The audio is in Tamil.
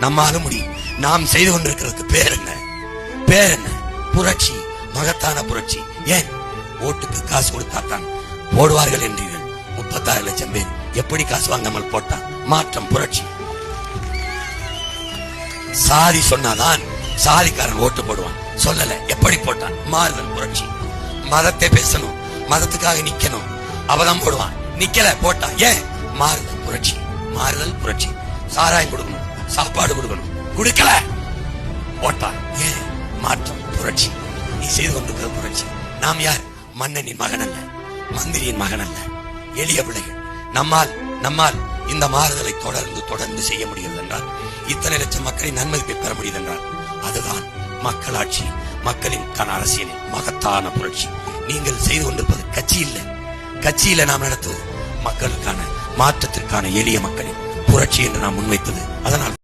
நம்மாலும் முடியும். நாம் செய்து கொண்டிருக்கிறதுக்கு பேர் என்ன? பேர் என்ன? புரட்சி, மகத்தான புரட்சி. ஏன்? ஓட்டுக்கு காசு கொடுத்தாத்தான் போடுவார்கள் என்றீர்கள். 36 லட்சம் பேர் எப்படி காசு வாங்காமல் போட்டான்? மாற்றம், புரட்சி. சாதி சொன்னாதான் சாதிக்காரன் ஓட்டு போடுவான். சொல்லல, எப்படி போட்டான்? மாறுதல், புரட்சி. மதத்தை பேசணும், மதத்துக்காக நிக்கணும், அவதான் போடுவான். நிக்கல, போட்டா. ஏன்? மாறுதல், புரட்சி. மாறுதல், புரட்சி. சாராயம் கொடுக்கணும், சாப்பாடு கொடுக்கணும், கொடுக்கல, போட்டான். ஏன்? மாற்றம், புரட்சி. நீ செய்து கொண்டிருக்கிற புரட்சி. நாம் யார்? மன்னனின் மகன் அல்ல, மந்திரியின் மகன் அல்ல, எளிய பிள்ளைகள். நம்மால் இந்த மாறுதலை தொடர்ந்து செய்ய முடிகிறது என்றால், இத்தனை லட்சம் மக்களின் நன்மதிப்பை பெற முடியுது என்றால், அதுதான் மக்களாட்சி, மக்களின் அரசியலில் மகத்தான புரட்சி. நீங்கள் செய்து கொண்டிருப்பது கட்சியில நாம் நடத்துவது மக்களுக்கான மாற்றத்திற்கான எளிய மக்களின் புரட்சி என்று நாம் முன்வைத்தது. அதனால்